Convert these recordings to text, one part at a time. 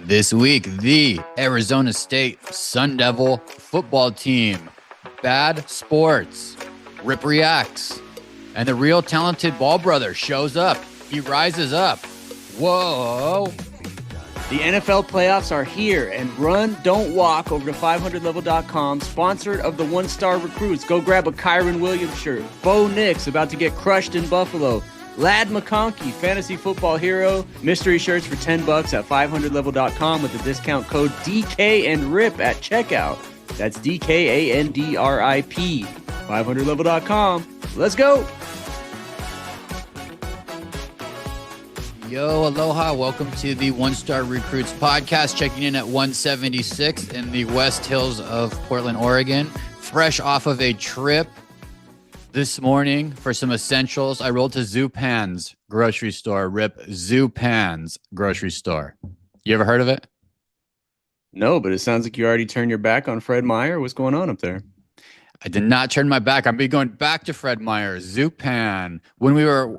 This week, the Arizona State Sun Devil football team, Bad Sports, Rip reacts, and the real talented Ball brother shows up. He rises up. Whoa. The NFL playoffs are here, and run, don't walk over to 500level.com, sponsored of the one-star recruits. Go grab a Kyron Williams shirt. Bo Nix about to get crushed in Buffalo. Lad McConkey, fantasy football hero. Mystery shirts for $10 at 500level.com with the discount code DK and RIP at checkout. That's DKANDRIP. 500level.com. Let's go. Yo, aloha. Welcome to the One Star Recruits podcast, checking in at 176 in the West Hills of Portland, Oregon. Fresh off of a trip this morning for some essentials. I rolled to Zupan's grocery store. Rip, Zupan's grocery store. You ever heard of it? No, but it sounds like you already turned your back on Fred Meyer. What's going on up there? I did not turn my back. I'm going back to Fred Meyer, Zupan. When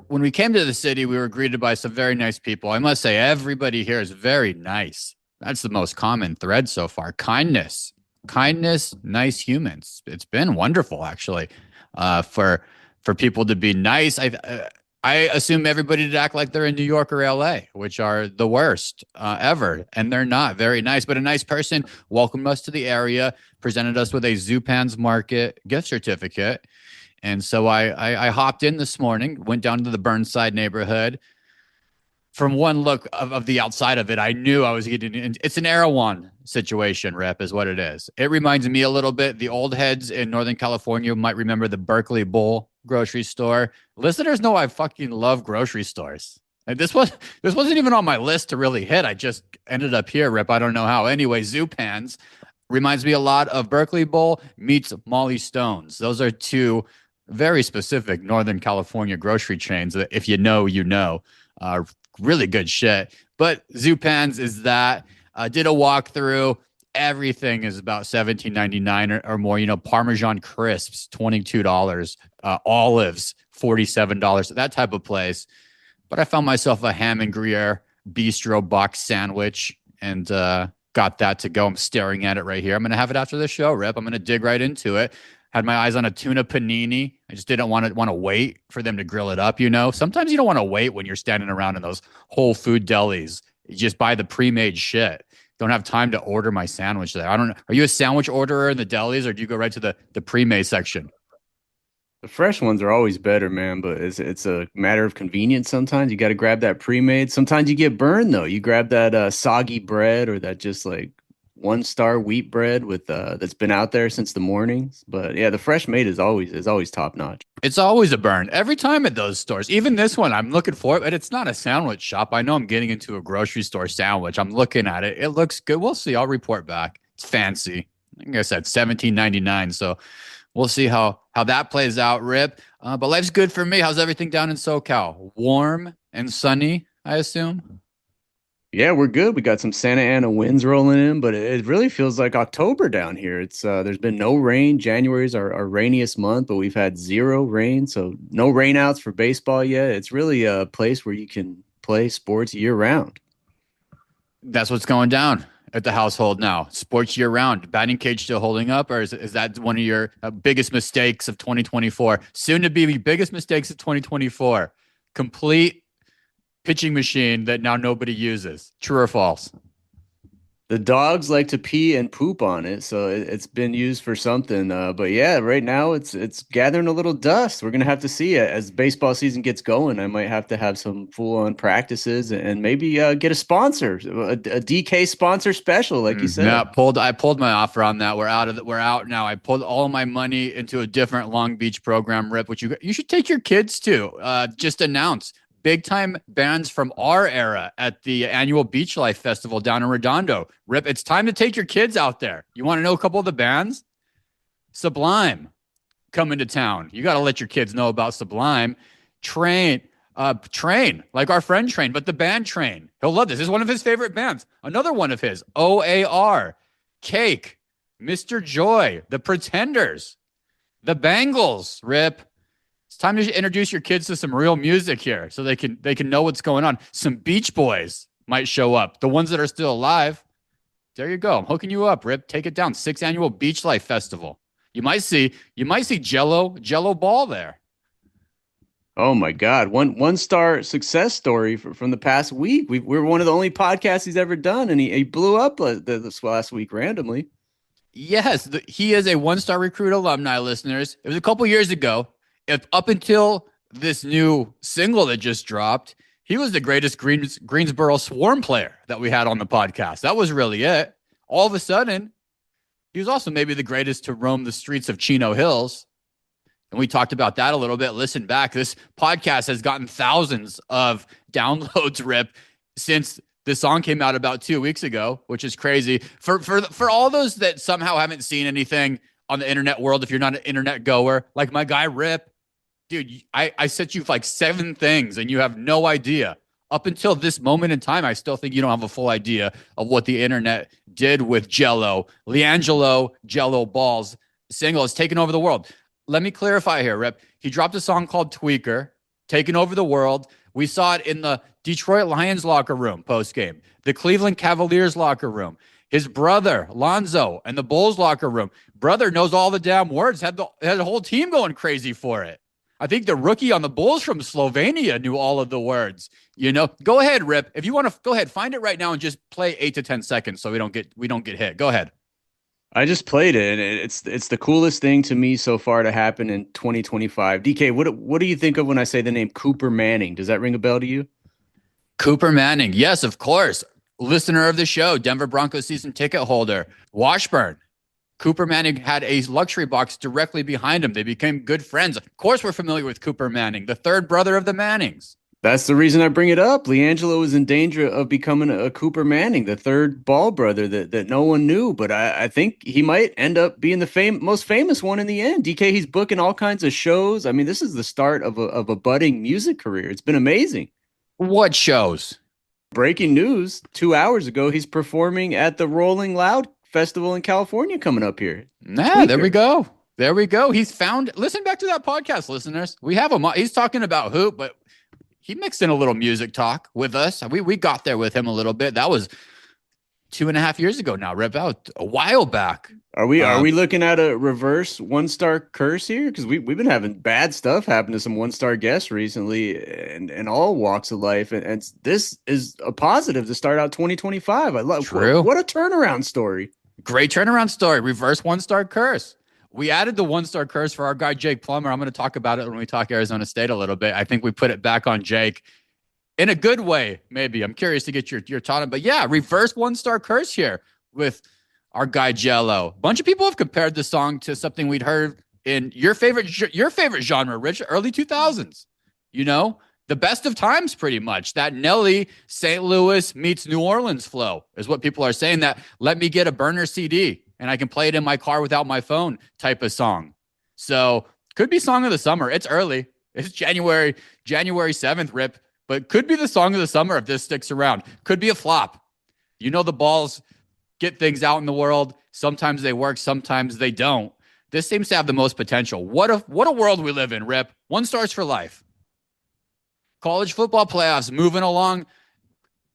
we came to the city, we were greeted by some very nice people. I must say, everybody here is very nice. That's the most common thread so far. Kindness, nice humans. It's been wonderful, actually, for people to be nice. I assume everybody to act like they're in New York or LA, which are the worst ever. And they're not very nice, but a nice person welcomed us to the area, presented us with a Zupan's Market gift certificate. And so I hopped in this morning, went down to the Burnside neighborhood. From one look of the outside of it, I knew I was getting in. It's an Erewhon situation, Rep, is what it is. It reminds me a little bit. The old heads in Northern California might remember the Berkeley Bowl grocery store. Listeners know I fucking love grocery stores. And this wasn't even on my list to really hit. I just ended up here, Rip. I don't know how. Anyway, Zupan's reminds me a lot of Berkeley Bowl meets Molly Stone's. Those are two very specific Northern California grocery chains that if you know, you know. Really good shit. But Zupan's is that. Did a walkthrough. Everything is about $17.99 or more. You know, Parmesan crisps, $22. Olives, $47. That type of place. But I found myself a ham and Gruyere bistro box sandwich and got that to go. I'm staring at it right here. I'm going to have it after the show, Rip. I'm going to dig right into it. Had my eyes on a tuna panini. I just didn't want to wait for them to grill it up, you know? Sometimes you don't want to wait when you're standing around in those Whole Food delis. You just buy the pre-made shit. Don't have time to order my sandwich there. I don't know. Are you a sandwich orderer in the delis, or do you go right to the pre-made section? The fresh ones are always better, man, but it's a matter of convenience sometimes. You got to grab that pre-made. Sometimes you get burned, though. You grab that soggy bread or that just like one-star wheat bread with that's been out there since the mornings. But yeah, the fresh made is always top notch. It's always a burn every time at those stores. Even this one, I'm looking for it, but it's not a sandwich shop. I know I'm getting into a grocery store sandwich. I'm looking at it. It looks good. We'll see. I'll report back. It's fancy. Like I said, $17.99. So we'll see how that plays out, Rip. But life's good for me. How's everything down in SoCal? Warm and sunny, I assume. Yeah, we're good. We got some Santa Ana winds rolling in, but it really feels like October down here. It's there's been no rain. January is our rainiest month, but we've had zero rain, so no rainouts for baseball yet. It's really a place where you can play sports year round. That's what's going down at the household now. Sports year round. Batting cage still holding up, or is that one of your biggest mistakes of 2024? Soon to be biggest mistakes of 2024. Complete pitching machine that now nobody uses. True or false? The dogs like to pee and poop on it, so it's been used for something. But yeah, right now it's gathering a little dust. We're gonna have to see it as baseball season gets going. I might have to have some full-on practices and maybe get a sponsor, a DK sponsor special, like you said. Yeah, I pulled my offer on that. We're out now. I pulled all my money into a different Long Beach program, Rip, which you should take your kids to. Just announce big time bands from our era at the annual Beach Life Festival down in Redondo. Rip, it's time to take your kids out there. You want to know a couple of the bands? Sublime coming to town. You got to let your kids know about Sublime. Train, like our friend Train, but the band Train. He'll love this. This is one of his favorite bands. Another one of his, OAR, Cake, Mr. Joy, The Pretenders, The Bangles, Rip. It's time to introduce your kids to some real music here so they can know what's going on. Some Beach Boys. might show up. The ones that are still alive, there you go. I'm hooking you up, Rip. Take it down. 6th annual Beach Life Festival. You might see Jello Ball there. Oh my God. One star success story from the past week. We're one of the only podcasts he's ever done, and he blew up this last week randomly. Yes, he is a 1-star recruit alumni, listeners. It was a couple years ago. If up until this new single that just dropped, he was the greatest Greensboro Swarm player that we had on the podcast. That was really it. All of a sudden, he was also maybe the greatest to roam the streets of Chino Hills. And we talked about that a little bit. Listen back. This podcast has gotten thousands of downloads, Rip, since this song came out about 2 weeks ago, which is crazy. For all those that somehow haven't seen anything on the internet world, if you're not an internet goer, like my guy Rip, dude, I sent you like 7 things and you have no idea. Up until this moment in time, I still think you don't have a full idea of what the internet did with Jello. Liangelo Ball's single has taken over the world. Let me clarify here, Rip. He dropped a song called Tweaker, taking over the world. We saw it in the Detroit Lions locker room post-game, the Cleveland Cavaliers locker room, his brother, Lonzo, and the Bulls locker room. Brother knows all the damn words, had the whole team going crazy for it. I think the rookie on the Bulls from Slovenia knew all of the words. Go ahead, Rip. If you want to, go ahead, find it right now and just play 8 to 10 seconds so we don't get hit. Go ahead. I just played it, and it's the coolest thing to me so far to happen in 2025. DK, what do you think of when I say the name Cooper Manning? Does that ring a bell to you? Cooper Manning. Yes, of course. Listener of the show, Denver Broncos season ticket holder, Washburn. Cooper Manning had a luxury box directly behind him. They became good friends. Of course, we're familiar with Cooper Manning, the third brother of the Mannings. That's the reason I bring it up. Liangelo is in danger of becoming a Cooper Manning, the third Ball brother that no one knew. But I think he might end up being the most famous one in the end. DK, he's booking all kinds of shows. I mean, this is the start of a budding music career. It's been amazing. What shows? Breaking news, 2 hours ago, he's performing at the Rolling Loud Festival in California coming up here. There we go. There we go. Listen back to that podcast, listeners. We have him. He's talking about hoop, but he mixed in a little music talk with us. We got there with him a little bit. That was 2.5 years ago now, Rip, out a while back. Are we looking at a reverse 1-star curse here? Because we've been having bad stuff happen to some 1-star guests recently, and all walks of life, and this is a positive to start out 2025. I love. True. What a turnaround story! Great turnaround story. Reverse 1-star curse. We added the 1-star curse for our guy Jake Plummer. I'm going to talk about it when we talk Arizona State a little bit. I think we put it back on Jake in a good way. Maybe I'm curious to get your thought on. But yeah, reverse 1-star curse here with our guy Jello. A bunch of people have compared this song to something we'd heard in your favorite genre, Rich, early 2000s. The best of times, pretty much. That Nelly St. Louis meets New Orleans flow is what people are saying. That let me get a burner CD and I can play it in my car without my phone type of song. So could be song of the summer. It's early. It's January 7th, Rip, but could be the song of the summer if this sticks around. Could be a flop. The Balls get things out in the world. Sometimes they work, sometimes they don't. This seems to have the most potential. What a world we live in, Rip. 1 stars for life. College football playoffs moving along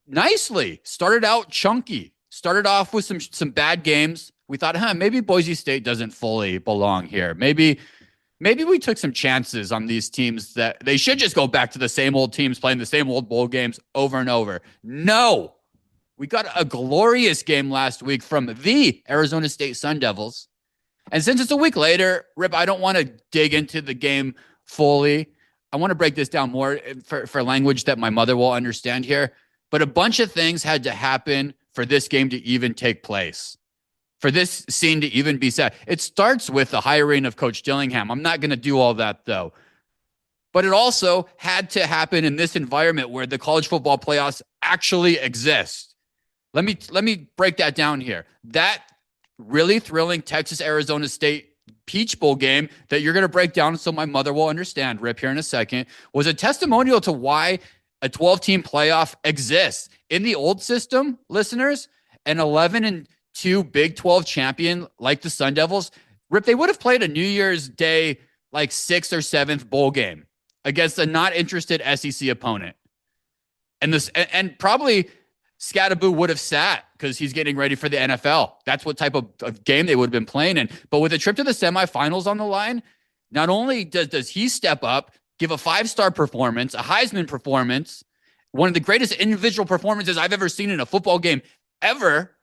nicely. Started out chunky. Started off with some bad games. We thought, maybe Boise State doesn't fully belong here. Maybe we took some chances on these teams that they should just go back to the same old teams playing the same old bowl games over and over. No, we got a glorious game last week from the Arizona State Sun Devils. And since it's a week later, Rip, I don't want to dig into the game fully. I want to break this down more for language that my mother will understand here. But a bunch of things had to happen for this game to even take place, for this scene to even be said. It starts with the hiring of Coach Dillingham. I'm not going to do all that, though. But it also had to happen in this environment where the college football playoffs actually exist. Let me break that down here. That really thrilling Texas-Arizona State Peach Bowl game that you're going to break down so my mother will understand, Rip, here in a second, was a testimonial to why a 12-team playoff exists. In the old system, listeners, an 11-2 Big 12 champion like the Sun Devils, Rip, they would have played a New Year's Day like 6th or 7th bowl game against a not interested SEC opponent. And probably Scadaboo would have sat because he's getting ready for the NFL. That's what type of game they would have been playing in. But with a trip to the semifinals on the line, not only does he step up, give a 5-star performance, a Heisman performance, one of the greatest individual performances I've ever seen in a football game ever.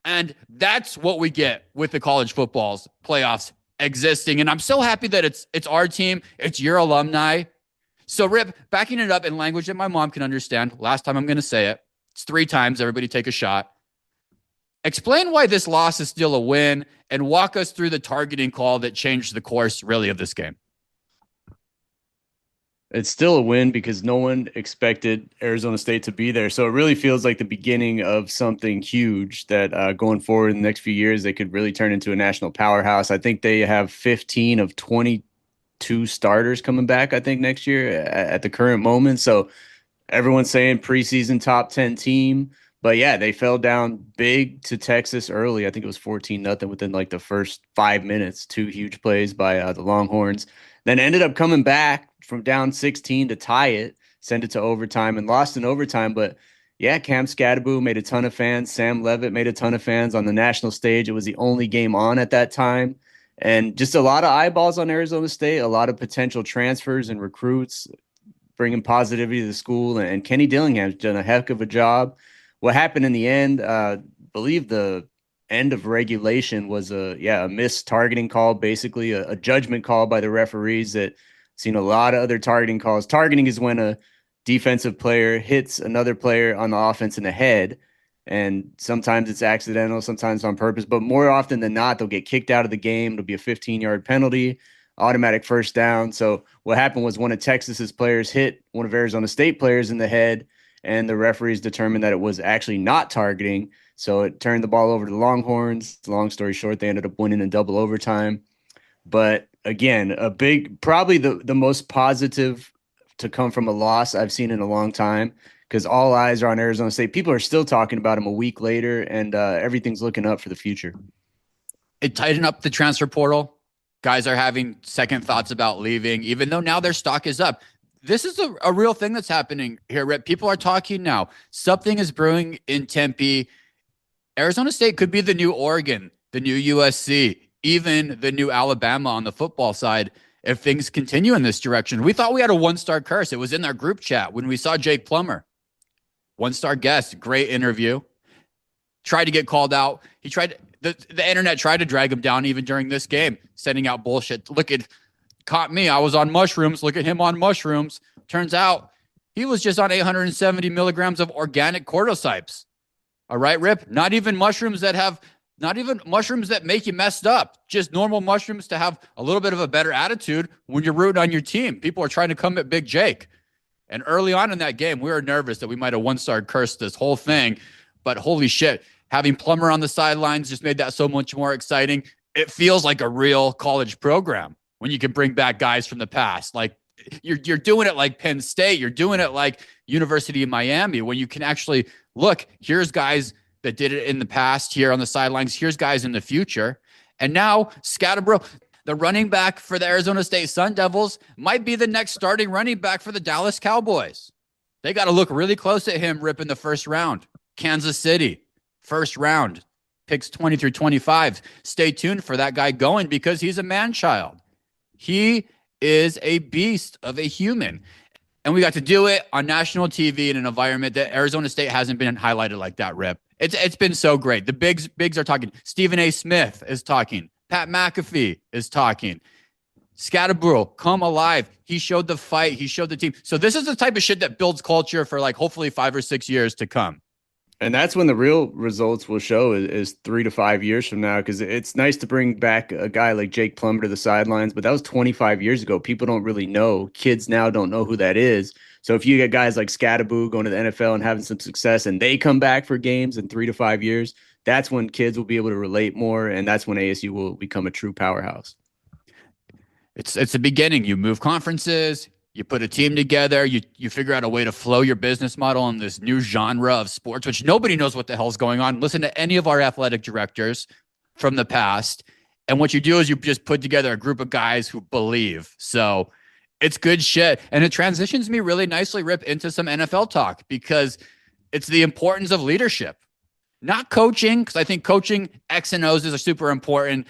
And that's what we get with the college football's playoffs existing. And I'm so happy that it's our team, it's your alumni. So, Rip, backing it up in language that my mom can understand. Last time I'm going to say it. It's 3 times. Everybody take a shot. Explain why this loss is still a win and walk us through the targeting call that changed the course, really, of this game. It's still a win because no one expected Arizona State to be there. So it really feels like the beginning of something huge that going forward in the next few years, they could really turn into a national powerhouse. I think they have 15 of 22 starters coming back, I think, next year at the current moment. So everyone's saying preseason top 10 team. But yeah, they fell down big to Texas early. I think it was 14-0 within like the first 5 minutes. 2 huge plays by the Longhorns. Then ended up coming back from down 16 to tie it, send it to overtime, and lost in overtime. But yeah, Cam Scadaboo made a ton of fans. Sam Levitt made a ton of fans on the national stage. It was the only game on at that time. And just a lot of eyeballs on Arizona State, a lot of potential transfers and recruits, bringing positivity to the school. And Kenny Dillingham's done a heck of a job. What happened in the end, believe the end of regulation was a missed targeting call, basically a judgment call by the referees that seen a lot of other targeting calls. Targeting is when a defensive player hits another player on the offense in the head, and sometimes it's accidental, sometimes on purpose, but more often than not, they'll get kicked out of the game. It'll be a 15-yard penalty, automatic first down. So what happened was one of Texas's players hit one of Arizona State players in the head, and the referees determined that it was actually not targeting. So it turned the ball over to the Longhorns. Long story short, they ended up winning in double overtime. But again, probably the most positive to come from a loss I've seen in a long time, because all eyes are on Arizona State. People are still talking about them a week later, and everything's looking up for the future. It tightened up the transfer portal. Guys are having second thoughts about leaving, even though now their stock is up. This is a real thing that's happening here, Rip. People are talking now. Something is brewing in Tempe. Arizona State could be the new Oregon, the new USC, even the new Alabama on the football side if things continue in this direction. We thought we had a 1-star curse. It was in our group chat when we saw Jake Plummer. 1-star guest, great interview. Tried to get called out. The internet tried to drag him down even during this game, sending out bullshit. Caught me. I was on mushrooms. Look at him on mushrooms. Turns out he was just on 870 milligrams of organic cordyceps. All right, Rip. Not even mushrooms that make you messed up. Just normal mushrooms to have a little bit of a better attitude when you're rooting on your team. People are trying to come at Big Jake. And early on in that game, we were nervous that we might have 1-star cursed this whole thing. But holy shit, having Plummer on the sidelines just made that so much more exciting. It feels like a real college program when you can bring back guys from the past. Like you're doing it like Penn State. You're doing it like University of Miami, when you can actually look, here's guys that did it in the past here on the sidelines. Here's guys in the future. And now Scadaboo, the running back for the Arizona State Sun Devils, might be the next starting running back for the Dallas Cowboys. They got to look really close at him, Rip, in the first round. Kansas City, first round, picks 20 through 25. Stay tuned for that guy going, because he's a man-child. He is a beast of a human. And we got to do it on national TV in an environment that Arizona State hasn't been highlighted like that, Rip. It's been so great. The bigs are talking. Stephen A. Smith is talking. Pat McAfee is talking. Scadaboo, come alive. He showed the fight. He showed the team. So this is the type of shit that builds culture for like hopefully 5 or 6 years to come. And that's when the real results will show is 3 to 5 years from now, because it's nice to bring back a guy like Jake Plummer to the sidelines, but that was 25 years ago. People don't really know. Kids now don't know who that is. So if you get guys like Scadaboo going to the NFL and having some success, and they come back for games in 3 to 5 years, that's when kids will be able to relate more, and that's when ASU will become a true powerhouse. It's the beginning. You move conferences. You put a team together, you figure out a way to flow your business model in this new genre of sports, which nobody knows what the hell's going on. Listen to any of our athletic directors from the past. And what you do is you just put together a group of guys who believe. So it's good shit. And it transitions me really nicely, Rip, into some NFL talk, because It's the importance of leadership, not coaching, because I think coaching X and O's are super important.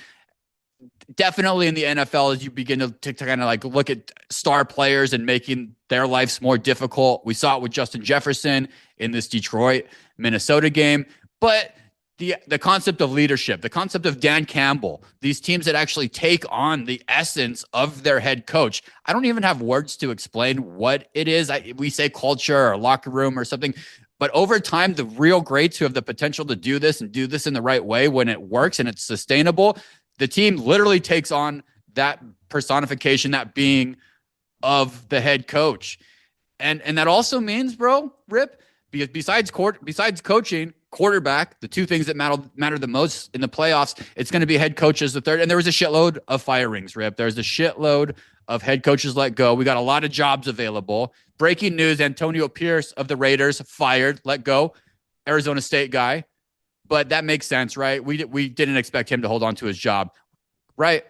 Definitely in the NFL, as you begin to kind of like look at star players and making their lives more difficult. We saw it with Justin Jefferson in this Detroit Minnesota game. But the concept of leadership, the concept of Dan Campbell, these teams that actually take on the essence of their head coach. I don't even have words to explain what it is. We say culture or locker room or something. But over time, the real greats who have the potential to do this and do this in the right way when it works and it's sustainable, the team literally takes on that personification, that being of the head coach. And that also means, bro, Rip, because besides coaching, quarterback, the two things that matter the most in the playoffs, it's going to be head coach as the third. And there was a shitload of firings, Rip. There's a shitload of head coaches let go. We got a lot of jobs available. Breaking news, Antonio Pierce of the Raiders fired, let go. Arizona State guy. But that makes sense, right? We didn't expect him to hold on to his job, right?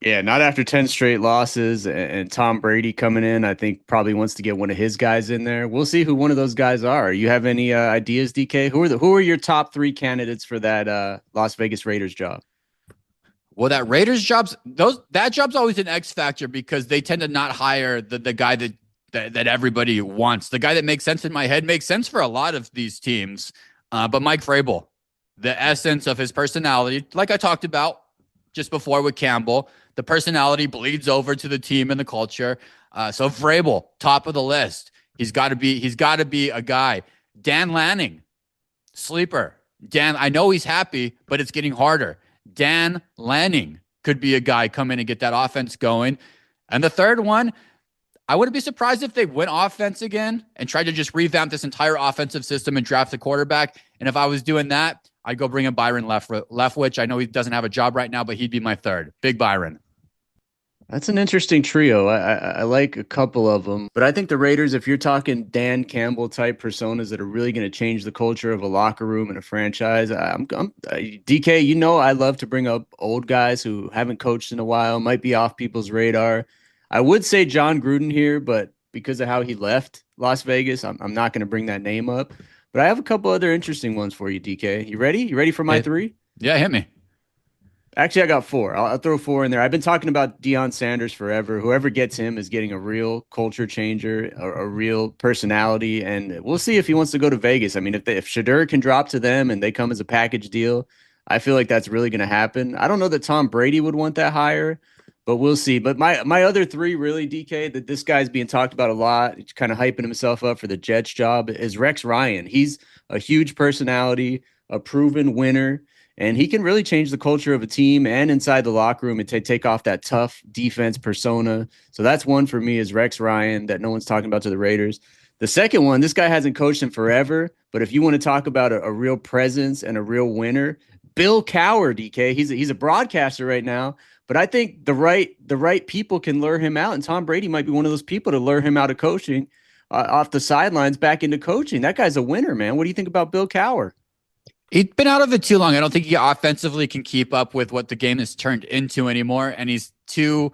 Yeah, not after 10 straight losses and Tom Brady coming in. I think probably wants to get one of his guys in there. We'll see who one of those guys are. You have any ideas, DK? Who are your top 3 candidates for that Las Vegas Raiders job? Well, that Raiders that job's always an X factor because they tend to not hire the guy that everybody wants. The guy that makes sense in my head makes sense for a lot of these teams. But Mike Vrabel, the essence of his personality, like I talked about just before with Campbell, the personality bleeds over to the team and the culture. So Vrabel, top of the list. He's got to be a guy. Dan Lanning, sleeper. Dan, I know he's happy, but it's getting harder. Dan Lanning could be a guy come in and get that offense going. And the third one, I wouldn't be surprised if they went offense again and tried to just revamp this entire offensive system and draft a quarterback. And if I was doing that, I'd go bring in Byron Leftwich. I know he doesn't have a job right now, but he'd be my third. Big Byron. That's an interesting trio. I like a couple of them, but I think the Raiders, if you're talking Dan Campbell type personas that are really going to change the culture of a locker room and a franchise, DK, you know, I love to bring up old guys who haven't coached in a while, might be off people's radar. I would say John Gruden here, but because of how he left Las Vegas, I'm not going to bring that name up. But I have a couple other interesting ones for you, DK. You ready? You ready for my 3? Yeah, hit me. Actually, I got 4. I'll throw 4 in there. I've been talking about Deion Sanders forever. Whoever gets him is getting a real culture changer, a real personality, and we'll see if he wants to go to Vegas. I mean, if Shedeur can drop to them and they come as a package deal, I feel like that's really going to happen. I don't know that Tom Brady would want that hire, but we'll see. But my other 3 really, DK, that this guy's being talked about a lot, he's kind of hyping himself up for the Jets job, is Rex Ryan. He's a huge personality, a proven winner. And he can really change the culture of a team and inside the locker room and take off that tough defense persona. So that's one for me is Rex Ryan that no one's talking about to the Raiders. The second one, this guy hasn't coached in forever, but if you want to talk about a real presence and a real winner, Bill Cowher, DK, he's a broadcaster right now, but I think the right people can lure him out, and Tom Brady might be one of those people to lure him out of coaching off the sidelines back into coaching. That guy's a winner, man. What do you think about Bill Cowher? He's been out of it too long. I don't think he offensively can keep up with what the game has turned into anymore. And he's too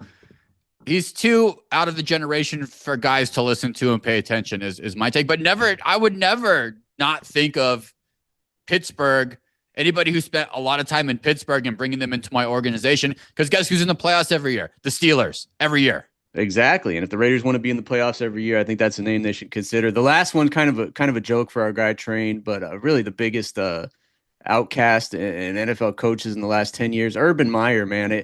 out of the generation for guys to listen to and pay attention is my take. But I would never not think of Pittsburgh, anybody who spent a lot of time in Pittsburgh and bringing them into my organization. Because guess who's in the playoffs every year? The Steelers every year. Exactly. And if the Raiders want to be in the playoffs every year, I think that's a name they should consider. The last one, kind of a joke for our guy Train, but really the biggest outcast and NFL coaches in the last 10 years. Urban Meyer, man,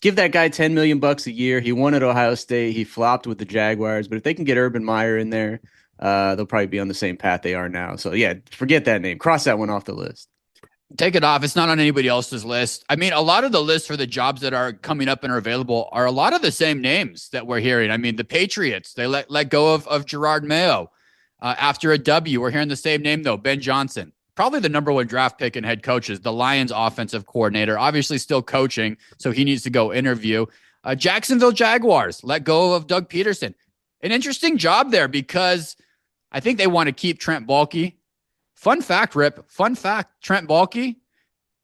give that guy $10 million a year. He won at Ohio State. He flopped with the Jaguars, but if they can get Urban Meyer in there, they'll probably be on the same path they are now. So yeah, forget that name. Cross that one off the list. Take it off. It's not on anybody else's list. I mean, a lot of the lists for the jobs that are coming up and are available are a lot of the same names that we're hearing. I mean, the Patriots, they let go of Gerard Mayo after a W. We're hearing the same name, though, Ben Johnson. Probably the number 1 draft pick and head coaches, the Lions offensive coordinator, obviously still coaching, so he needs to go interview. Jacksonville Jaguars let go of Doug Peterson. An interesting job there because I think they want to keep Trent Baalke. Fun fact, Rip. Fun fact, Trent Baalke,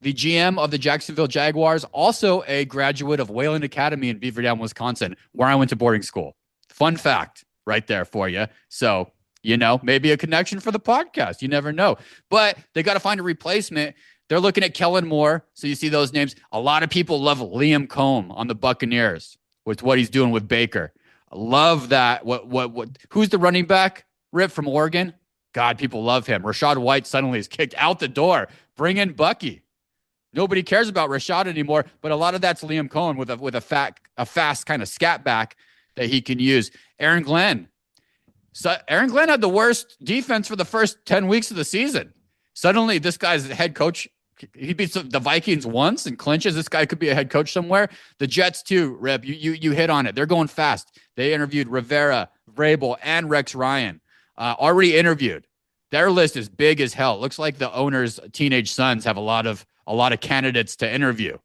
the GM of the Jacksonville Jaguars, also a graduate of Wayland Academy in Beaver Dam, Wisconsin, where I went to boarding school. Fun fact right there for you. So Maybe a connection for the podcast. You never know. But they got to find a replacement. They're looking at Kellen Moore. So you see those names. A lot of people love Liam Combs on the Buccaneers with what he's doing with Baker. I love that. Who's the running back? Rip from Oregon. God, people love him. Rachaad White suddenly is kicked out the door. Bring in Bucky. Nobody cares about Rashad anymore, but a lot of that's Liam Cohen with a fast kind of scat back that he can use. Aaron Glenn. So Aaron Glenn had the worst defense for the first 10 weeks of the season. Suddenly, this guy's head coach. He beats the Vikings once and clinches. This guy could be a head coach somewhere. The Jets too, Rip. You hit on it. They're going fast. They interviewed Rivera, Vrabel, and Rex Ryan. Already interviewed. Their list is big as hell. Looks like the owner's teenage sons have a lot of candidates to interview.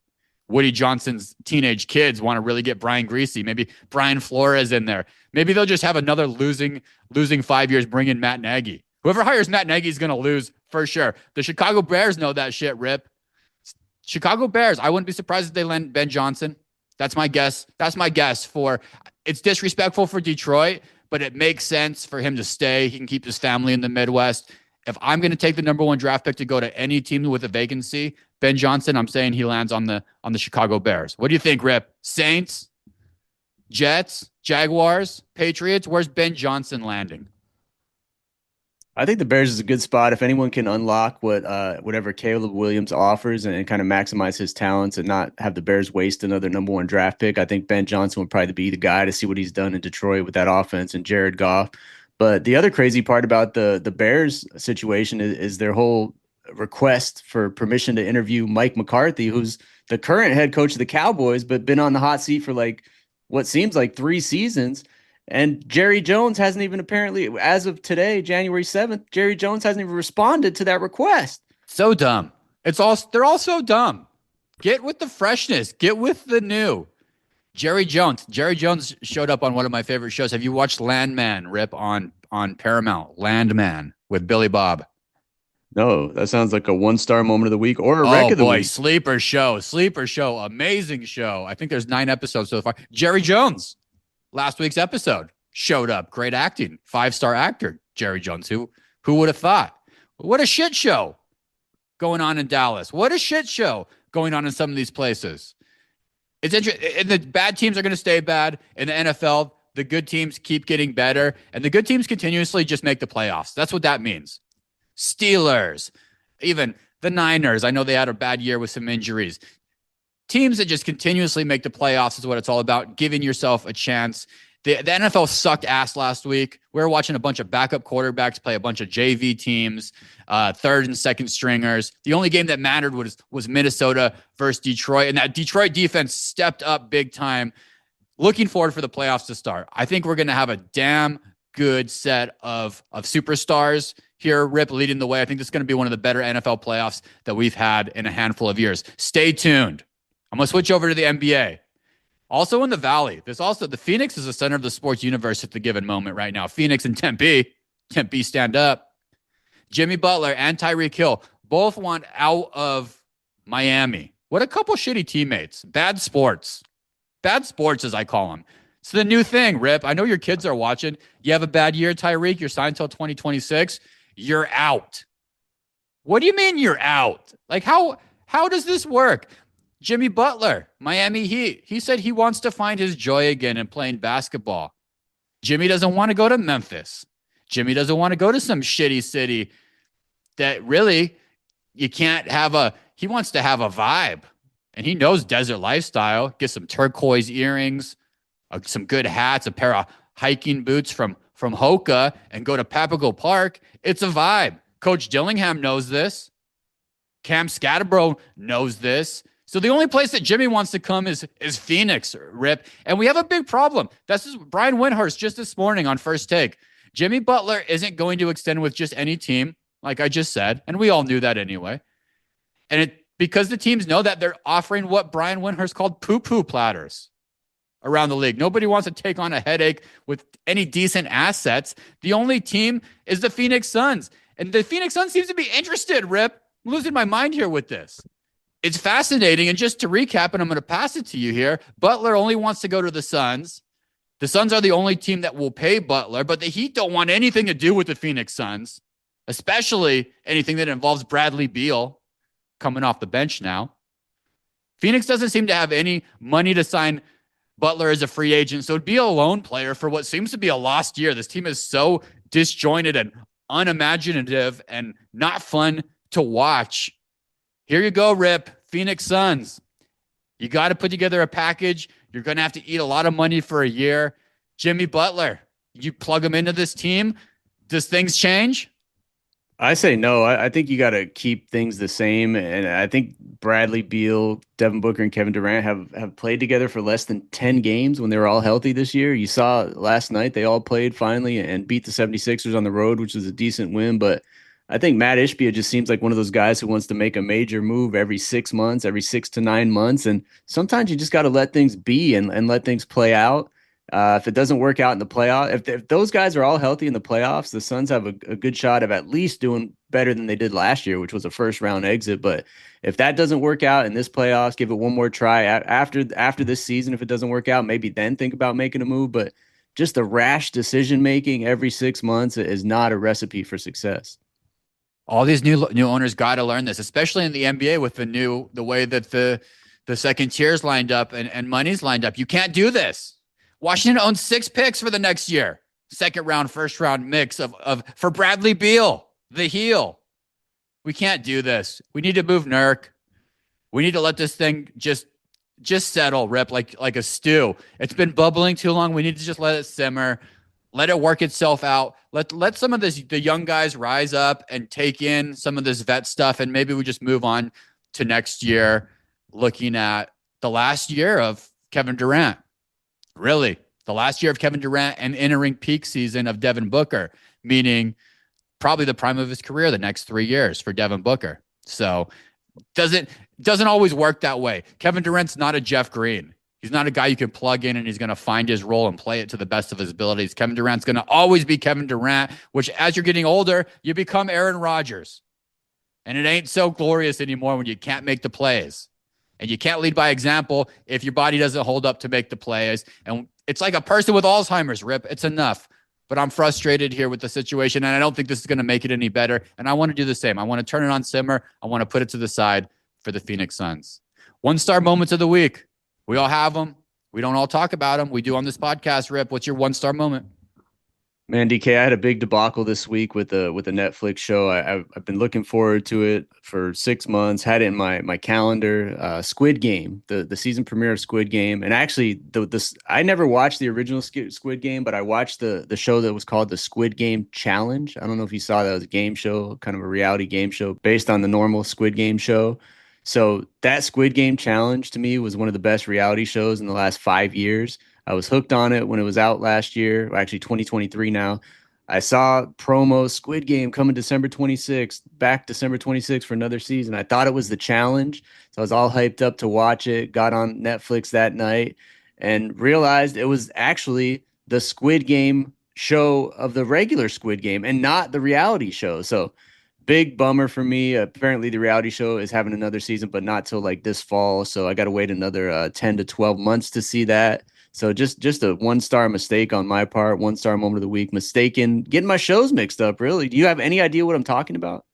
Woody Johnson's teenage kids want to really get Brian Greasy. Maybe Brian Flores in there. Maybe they'll just have another losing 5 years, bring in Matt Nagy. Whoever hires Matt Nagy is going to lose for sure. The Chicago Bears know that shit, Rip. Chicago Bears, I wouldn't be surprised if they land Ben Johnson. That's my guess. It's disrespectful for Detroit, but it makes sense for him to stay. He can keep his family in the Midwest. If I'm going to take the number one draft pick to go to any team with a vacancy, Ben Johnson, I'm saying he lands on the Chicago Bears. What do you think, Rip? Saints, Jets, Jaguars, Patriots? Where's Ben Johnson landing? I think the Bears is a good spot. If anyone can unlock whatever Caleb Williams offers and kind of maximize his talents and not have the Bears waste another number one draft pick, I think Ben Johnson would probably be the guy to see what he's done in Detroit with that offense and Jared Goff. But the other crazy part about the Bears situation is their whole request for permission to interview Mike McCarthy, who's the current head coach of the Cowboys, but been on the hot seat for like what seems like 3 seasons. And Jerry Jones hasn't even apparently, as of today, January 7th, Jerry Jones hasn't even responded to that request. So dumb. They're all so dumb. Get with the freshness. Get with the new. Jerry Jones showed up on one of my favorite shows. Have you watched Landman, Rip, on Paramount? Landman with Billy Bob. No, that sounds like a 1-star moment of the week or a wreck of the week. Sleeper show, amazing show. I think there's 9 episodes so far. Jerry Jones, last week's episode, showed up. Great acting, 5-star actor, Jerry Jones. Who would have thought? What a shit show going on in Dallas. What a shit show going on in some of these places. It's interesting. And the bad teams are going to stay bad. In the NFL, the good teams keep getting better, and the good teams continuously just make the playoffs. That's what that means. Steelers, even the Niners. I know they had a bad year with some injuries. Teams that just continuously make the playoffs is what it's all about, giving yourself a chance. The NFL sucked ass last week. We were watching a bunch of backup quarterbacks play a bunch of JV teams, third and second stringers. The only game that mattered was Minnesota versus Detroit, and that Detroit defense stepped up big time. Looking forward for the playoffs to start. I think we're going to have a damn good set of superstars here, Rip, leading the way. I think this is going to be one of the better NFL playoffs that we've had in a handful of years. Stay tuned. I'm going to switch over to the NBA. Also in the Valley, the Phoenix is the center of the sports universe at the given moment right now. Phoenix and Tempe stand up. Jimmy Butler and Tyreek Hill both want out of Miami. What a couple shitty teammates. Bad sports, as I call them. It's the new thing, Rip. I know your kids are watching. You have a bad year, Tyreek. You're signed till 2026. You're out. What do you mean you're out? Like, how does this work? Jimmy Butler, Miami Heat. He said he wants to find his joy again in playing basketball. Jimmy doesn't want to go to Memphis. Jimmy doesn't want to go to some shitty city that really you can't have he wants to have a vibe. And he knows desert lifestyle. Get some turquoise earrings, some good hats, a pair of hiking boots from Hoka, and go to Papago Park. It's a vibe. Coach Dillingham knows this. Cam Scatterbro knows this. So the only place that Jimmy wants to come is Phoenix, Rip. And we have a big problem. That's just Brian Windhorst just this morning on First Take. Jimmy Butler isn't going to extend with just any team, like I just said. And we all knew that anyway. And because the teams know that, they're offering what Brian Windhorst called poo-poo platters around the league. Nobody wants to take on a headache with any decent assets. The only team is the Phoenix Suns. And the Phoenix Suns seems to be interested, Rip. I'm losing my mind here with this. It's fascinating. And just to recap, and I'm going to pass it to you here, Butler only wants to go to the Suns. The Suns are the only team that will pay Butler, but the Heat don't want anything to do with the Phoenix Suns, especially anything that involves Bradley Beal coming off the bench now. Phoenix doesn't seem to have any money to sign Butler as a free agent, so it'd be a lone player for what seems to be a lost year. This team is so disjointed and unimaginative and not fun to watch. Here you go, Rip. Phoenix Suns. You got to put together a package. You're going to have to eat a lot of money for a year. Jimmy Butler, you plug him into this team. Does things change? I say no. I think you got to keep things the same. And I think Bradley Beal, Devin Booker, and Kevin Durant have played together for less than 10 games when they were all healthy this year. You saw last night they all played finally and beat the 76ers on the road, which was a decent win. But I think Matt Ishbia just seems like one of those guys who wants to make a major move every 6 months, every 6 to 9 months. And sometimes you just got to let things be and let things play out. If it doesn't work out in the playoff, if those guys are all healthy in the playoffs, the Suns have a good shot of at least doing better than they did last year, which was a first round exit. But if that doesn't work out in this playoffs, give it one more try after this season. If it doesn't work out, maybe then think about making a move. But just the rash decision making every 6 months is not a recipe for success. All these new owners got to learn this, especially in the NBA with the way that the second tiers lined up and money's lined up. You can't do this. Washington owns 6 picks for the next year. Second round, first round mix for Bradley Beal, the heel. We can't do this. We need to move Nurk. We need to let this thing just settle, Rip, like a stew. It's been bubbling too long. We need to just let it simmer, let it work itself out. Let some of the young guys rise up and take in some of this vet stuff, and maybe we just move on to next year, looking at the last year of Kevin Durant. Really, the last year of Kevin Durant and entering peak season of Devin Booker, meaning probably the prime of his career the next 3 years for Devin Booker. So doesn't always work that way. Kevin Durant's not a Jeff Green. He's not a guy you can plug in and he's going to find his role and play it to the best of his abilities. Kevin Durant's going to always be Kevin Durant, which as you're getting older, you become Aaron Rodgers. And it ain't so glorious anymore when you can't make the plays. And you can't lead by example if your body doesn't hold up to make the plays. And it's like a person with Alzheimer's, Rip. It's enough. But I'm frustrated here with the situation, and I don't think this is going to make it any better. And I want to do the same. I want to turn it on simmer. I want to put it to the side for the Phoenix Suns. 1-star moments of the week. We all have them. We don't all talk about them. We do on this podcast, Rip. What's your 1-star moment? Man, DK, I had a big debacle this week with a Netflix show. I've been looking forward to it for 6 months. Had it in my calendar. Squid Game, the season premiere of Squid Game, and actually I never watched the original Squid Game, but I watched the show that was called the Squid Game Challenge. I don't know if you saw that. It was a game show, kind of a reality game show based on the normal Squid Game show. So that Squid Game Challenge to me was one of the best reality shows in the last 5 years. I was hooked on it when it was out last year, actually 2023 now. I saw promo Squid Game coming December 26th, back December 26th for another season. I thought it was the challenge. So I was all hyped up to watch it, got on Netflix that night and realized it was actually the Squid Game show of the regular Squid Game and not the reality show. So big bummer for me. Apparently the reality show is having another season, but not till like this fall. So I got to wait another 10 to 12 months to see that. So just a 1-star mistake on my part, 1-star moment of the week, mistaken, getting my shows mixed up, really. Do you have any idea what I'm talking about?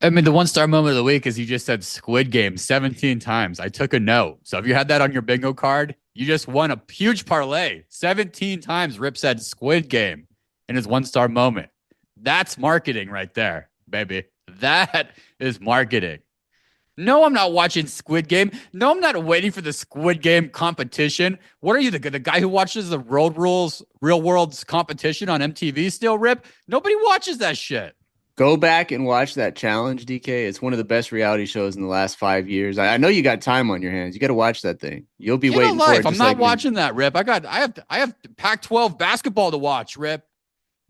I mean, the 1-star moment of the week is you just said Squid Game 17 times. I took a note. So if you had that on your bingo card, you just won a huge parlay. 17 times Rip said Squid Game in his 1-star moment. That's marketing right there, baby. That is marketing. No, I'm not watching Squid Game. No, I'm not waiting for the Squid Game competition. What are you, the guy who watches the Road Rules Real World's competition on MTV still, Rip? Nobody watches that shit. Go back and watch that challenge, DK. It's one of the best reality shows in the last 5 years. I know you got time on your hands. You got to watch that thing. You'll be waiting for it. I'm not watching that, Rip. I have Pac-12 basketball to watch, Rip.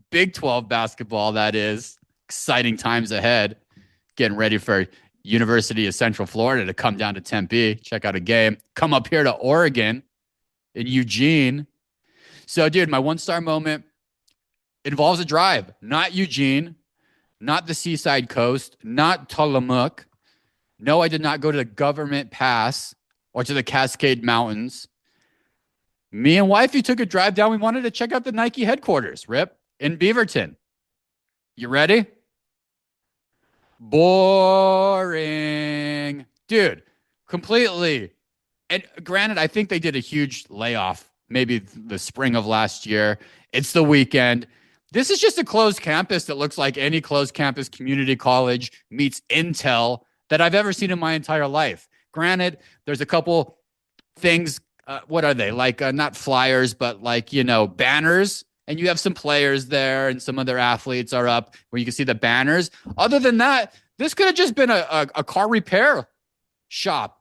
Big 12 basketball, that is. Exciting times ahead. Getting ready for University of Central Florida to come down to Tempe, check out a game, come up here to Oregon in Eugene. So, dude, my 1-star moment involves a drive, not Eugene, not the Seaside Coast, not Tillamook. No, I did not go to the Government Pass or to the Cascade Mountains. Me and wifey took a drive down. We wanted to check out the Nike headquarters, Rip, in Beaverton. You ready? Boring. Dude, completely. And granted, I think they did a huge layoff maybe the spring of last year. It's the weekend. This is just a closed campus that looks like any closed campus community college meets Intel that I've ever seen in my entire life. Granted, there's a couple things. What are they? Like not flyers, but like, banners. And you have some players there and some of their athletes are up where you can see the banners. Other than that, this could have just been a car repair shop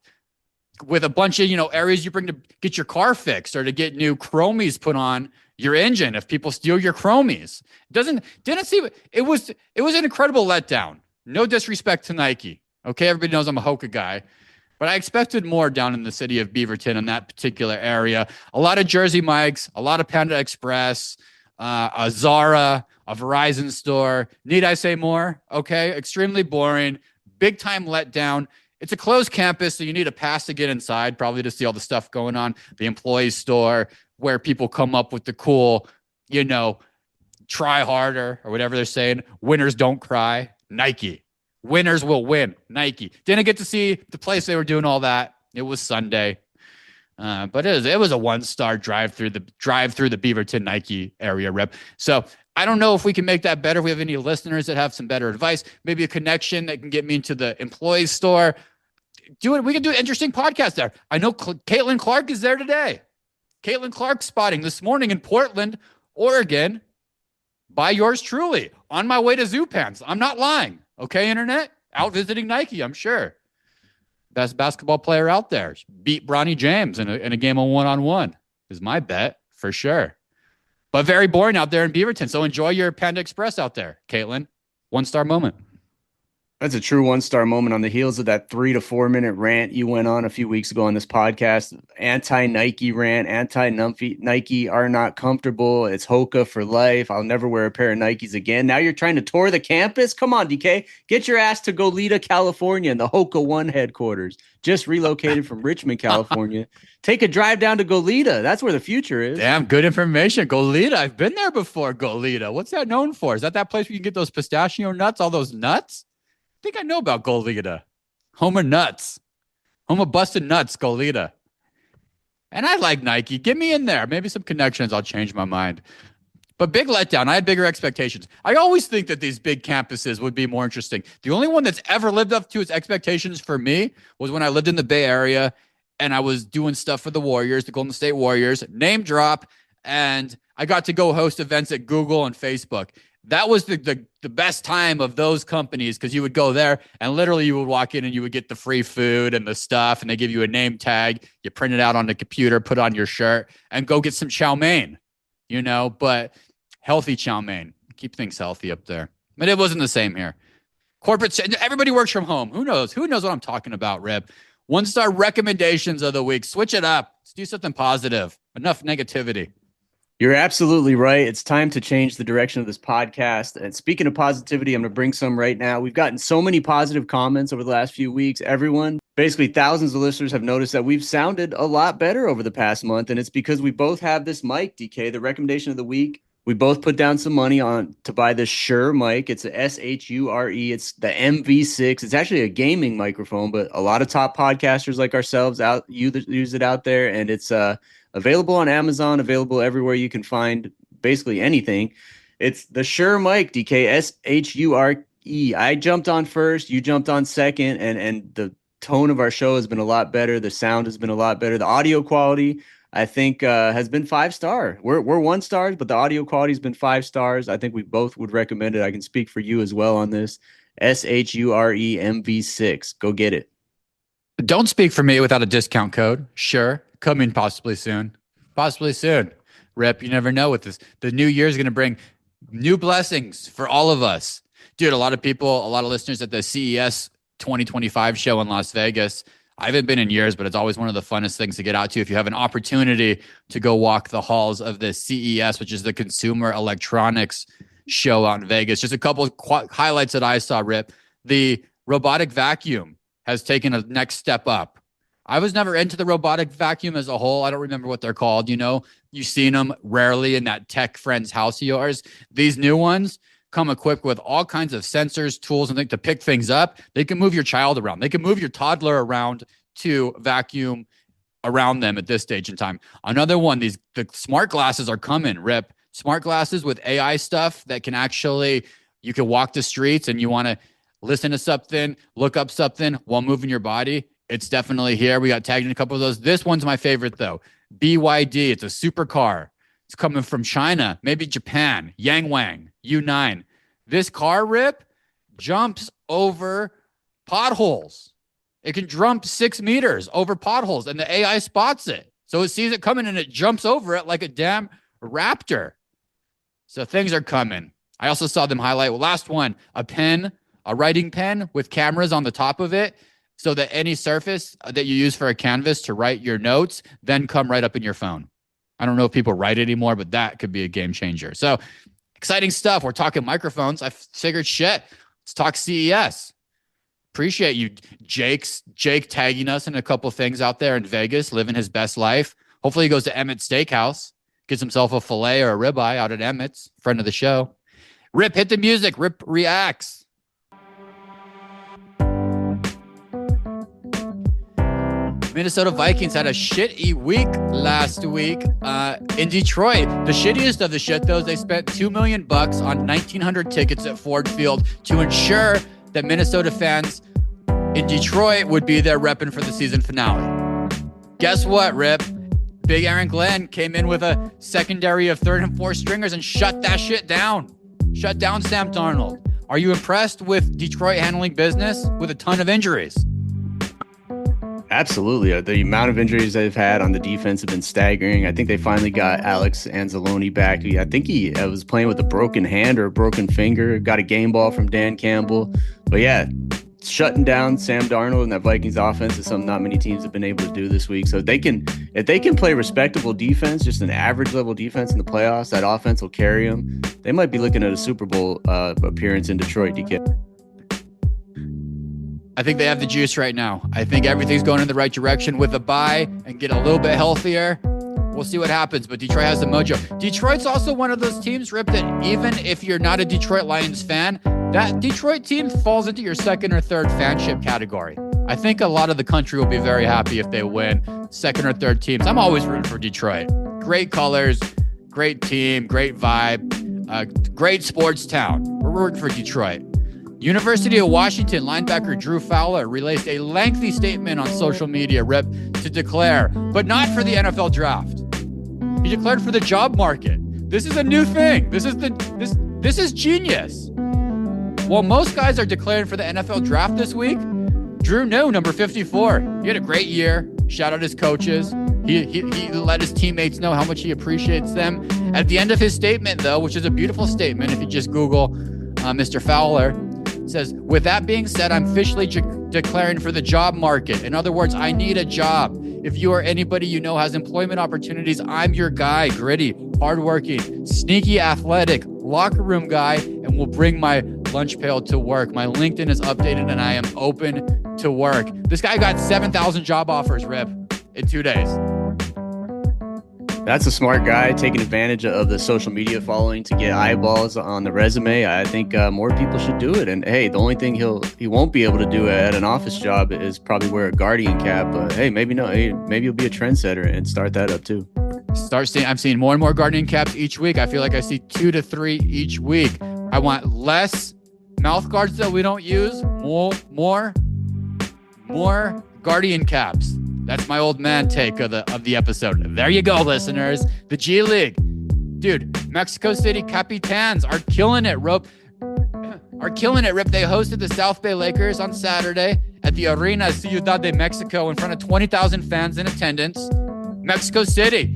with a bunch of, areas you bring to get your car fixed or to get new chromies put on your engine if people steal your chromies. Didn't see it was an incredible letdown. No disrespect to Nike. Okay, everybody knows I'm a Hoka guy. But I expected more down in the city of Beaverton in that particular area. A lot of Jersey Mike's, a lot of Panda Express, a Zara, a Verizon store. Need I say more? Okay, extremely boring. Big time letdown. It's a closed campus, so you need a pass to get inside, probably to see all the stuff going on. The employee store, where people come up with the cool, try harder or whatever they're saying. Winners don't cry. Nike. Winners will win. Nike. Didn't get to see the place they were doing all that. It was Sunday. But it was a 1-star drive through the Beaverton Nike area rep. So I don't know if we can make that better. If we have any listeners that have some better advice, maybe a connection that can get me into the employee store. We can do an interesting podcast there. I know Caitlin Clark is there today. Caitlin Clark spotting this morning in Portland, Oregon, by yours truly, on my way to Zoo Pants. I'm not lying. Okay, internet? Out visiting Nike, I'm sure. Best basketball player out there. Beat Bronny James in a game of one-on-one is my bet, for sure. But very boring out there in Beaverton. So enjoy your Panda Express out there, Caitlin. 1-star moment. That's a true 1-star moment on the heels of that 3 to 4 minute rant you went on a few weeks ago on this podcast. Anti-Nike rant, anti-Nike are not comfortable. It's Hoka for life. I'll never wear a pair of Nikes again. Now you're trying to tour the campus? Come on, DK. Get your ass to Goleta, California, and the Hoka One headquarters. Just relocated from Richmond, California. Take a drive down to Goleta. That's where the future is. Damn, good information. Goleta. I've been there before, Goleta. What's that known for? Is that place where you can get those pistachio nuts, all those nuts? I think I know about Goleta. Home of nuts. Home of busted nuts, Goleta. And I like Nike. Get me in there. Maybe some connections. I'll change my mind. But big letdown. I had bigger expectations. I always think that these big campuses would be more interesting. The only one that's ever lived up to its expectations for me was when I lived in the Bay Area and I was doing stuff for the Warriors, the Golden State Warriors, name drop. And I got to go host events at Google and Facebook. That was the best time of those companies because you would go there and literally you would walk in and you would get the free food and the stuff and they give you a name tag. You print it out on the computer, put on your shirt and go get some chow mein, but healthy chow mein. Keep things healthy up there. But it wasn't the same here. Corporate, everybody works from home. Who knows? Who knows what I'm talking about, Rip? 1-star recommendations of the week. Switch it up. Let's do something positive. Enough negativity. You're absolutely right. It's time to change the direction of this podcast. And speaking of positivity, I'm going to bring some right now. We've gotten so many positive comments over the last few weeks. Everyone, basically thousands of listeners have noticed that we've sounded a lot better over the past month. And it's because we both have this mic, DK, the recommendation of the week. We both put down some money on to buy this Shure mic. It's a Shure. It's the MV6. It's actually a gaming microphone, but a lot of top podcasters like ourselves use it out there. And it's available on Amazon, available everywhere you can find basically anything. It's the Shure mic, DK, Shure. I jumped on first, you jumped on second, and the tone of our show has been a lot better. The sound has been a lot better. The audio quality, I think, has been 5-star. We're 1-stars, but the audio quality has been 5 stars. I think we both would recommend it. I can speak for you as well on this. Shure MV6. Go get it. Don't speak for me without a discount code. Sure. Coming possibly soon. Possibly soon. Rep, you never know with this. The new year is going to bring new blessings for all of us. Dude, a lot of people, a lot of listeners at the CES 2025 show in Las Vegas. I haven't been in years, but it's always one of the funnest things to get out to. If you have an opportunity to go walk the halls of the CES, which is the Consumer Electronics Show out in Vegas. Just a couple of highlights that I saw, Rip. The robotic vacuum has taken a next step up. I was never into the robotic vacuum as a whole. I don't remember what they're called. You've seen them rarely in that tech friend's house of yours. These new ones come equipped with all kinds of sensors, tools, and things to pick things up. They can move your child around. They can move your toddler around to vacuum around them at this stage in time. Another one, the smart glasses are coming, Rip. Smart glasses with AI stuff that can actually, you can walk the streets and you want to listen to something, look up something while moving your body. It's definitely here. We got tagged in a couple of those. This one's my favorite though. BYD. It's a supercar. It's coming from China, maybe Japan, Yangwang, U9. This car, Rip, jumps over potholes. It can jump 6 meters over potholes, and the AI spots it. So it sees it coming, and it jumps over it like a damn raptor. So things are coming. I also saw them highlight, last one, a writing pen with cameras on the top of it, so that any surface that you use for a canvas to write your notes then come right up in your phone. I don't know if people write anymore, but that could be a game changer. So exciting stuff. We're talking microphones. I figured, shit, let's talk CES. Appreciate you, Jake tagging us in a couple things out there in Vegas, living his best life. Hopefully he goes to Emmett's Steakhouse, gets himself a filet or a ribeye out at Emmett's, friend of the show. Rip, hit the music. Rip reacts. Minnesota Vikings had a shitty week last week in Detroit. The shittiest of the shit, though, is they spent $2 million on 1,900 tickets at Ford Field to ensure that Minnesota fans in Detroit would be there repping for the season finale. Guess what, Rip? Big Aaron Glenn came in with a secondary of third and fourth stringers and shut that shit down. Shut down Sam Darnold. Are you impressed with Detroit handling business with a ton of injuries? Absolutely. The amount of injuries they've had on the defense have been staggering. I think they finally got Alex Anzalone back. I think he was playing with a broken hand or a broken finger. Got a game ball from Dan Campbell. But yeah, shutting down Sam Darnold and that Vikings offense is something not many teams have been able to do this week. So if they can play respectable defense, just an average level defense in the playoffs, that offense will carry them. They might be looking at a Super Bowl appearance in Detroit, DK. I think they have the juice right now. I think everything's going in the right direction with a bye and get a little bit healthier. We'll see what happens, but Detroit has the mojo. Detroit's also one of those teams, Rip, that even if you're not a Detroit Lions fan, that Detroit team falls into your second or third fanship category. I think a lot of the country will be very happy if they win second or third teams. I'm always rooting for Detroit. Great colors, great team, great vibe, great sports town. We're rooting for Detroit. University of Washington linebacker Drew Fowler released a lengthy statement on social media, Rip, to declare, but not for the NFL draft. He declared for the job market. This is a new thing. This is genius. While most guys are declaring for the NFL draft this week, Drew knew, number 54. He had a great year. Shout out his coaches. He let his teammates know how much he appreciates them. At the end of his statement, though, which is a beautiful statement, if you just Google Mr. Fowler, says, with that being said, I'm officially declaring for the job market. In other words, I need a job. If you or anybody you know has employment opportunities, I'm your guy. Gritty, hardworking, sneaky, athletic, locker room guy, and will bring my lunch pail to work. My LinkedIn is updated and I am open to work. This guy got 7,000 job offers, Rip, in 2 days. That's a smart guy taking advantage of the social media following to get eyeballs on the resume. I think more people should do it. And hey, the only thing he won't be able to do at an office job is probably wear a Guardian cap. But hey, maybe no. Hey, maybe you'll be a trendsetter and start that up too. I'm seeing more and more Guardian caps each week. I feel like I see 2 to 3 each week. I want less mouth guards that we don't use. More Guardian caps. That's my old man take of the episode. There you go, listeners. The G League. Dude, Mexico City Capitans are killing it, Rip. They hosted the South Bay Lakers on Saturday at the Arena Ciudad de Mexico in front of 20,000 fans in attendance. Mexico City.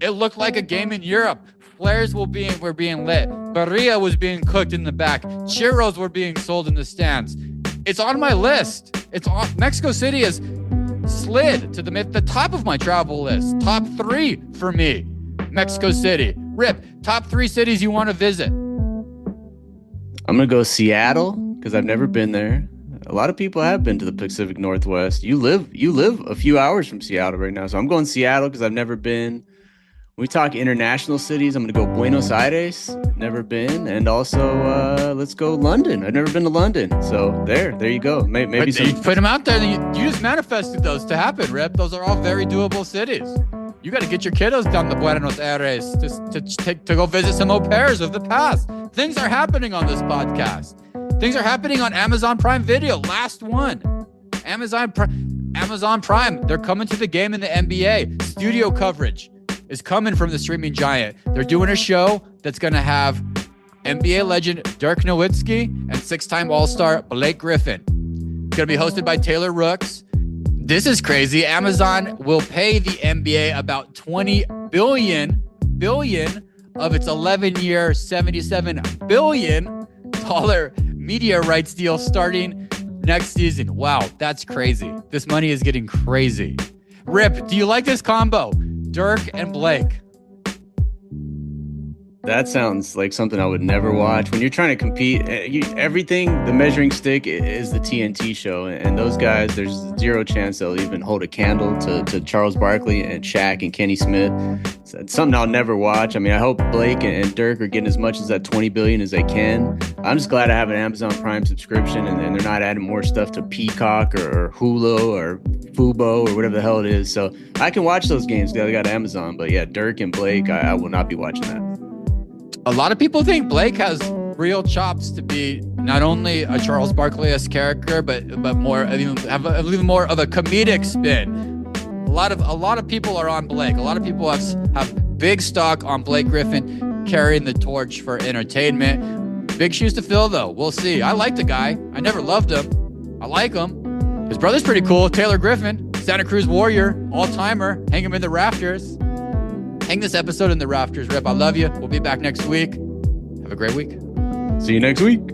It looked like a game in Europe. Flares were being lit. Barilla was being cooked in the back. Churros were being sold in the stands. It's on my list. It's on. Mexico City is slid to the top of my travel list. Top 3 for me. Mexico City. Rip, top 3 cities you want to visit. I'm going to go Seattle because I've never been there. A lot of people have been to the Pacific Northwest. You live a few hours from Seattle right now, so I'm going to Seattle because I've never been. When we talk international cities, I'm going to go Buenos Aires, never been, and also let's go London. I've never been to London, so there you go. Maybe you put them out there. You just manifested those to happen, Rip. Those are all very doable cities. You got to get your kiddos down to Buenos Aires to go visit some au pairs of the past. Things are happening on this podcast. Things are happening on Amazon Prime Video. Last one, Amazon Prime. They're coming to the game in the NBA. Studio coverage is coming from the streaming giant. They're doing a show that's going to have NBA legend Dirk Nowitzki and six-time All-Star Blake Griffin. It's going to be hosted by Taylor Rooks. This is crazy. Amazon will pay the NBA about $20 billion of its 11-year, $77 billion media rights deal starting next season. Wow, that's crazy. This money is getting crazy. Rip, do you like this combo? Dirk and Blake. That sounds like something I would never watch. When you're trying to compete, everything, the measuring stick is the TNT show. And those guys, there's zero chance they'll even hold a candle to Charles Barkley and Shaq and Kenny Smith. So it's something I'll never watch. I mean, I hope Blake and Dirk are getting as much as that $20 billion as they can. I'm just glad I have an Amazon Prime subscription and they're not adding more stuff to Peacock or Hulu or Fubo or whatever the hell it is. So I can watch those games because I got Amazon. But yeah, Dirk and Blake, I will not be watching that. A lot of people think Blake has real chops to be not only a Charles Barkley-esque character, but more even more of a comedic spin. A lot of people are on Blake. A lot of people have big stock on Blake Griffin carrying the torch for entertainment. Big shoes to fill, though. We'll see. I like the guy. I never loved him. I like him. His brother's pretty cool. Taylor Griffin, Santa Cruz Warrior, all-timer. Hang him in the rafters. Hang this episode in the rafters, Rip. I love you. We'll be back next week. Have a great week. See you next week.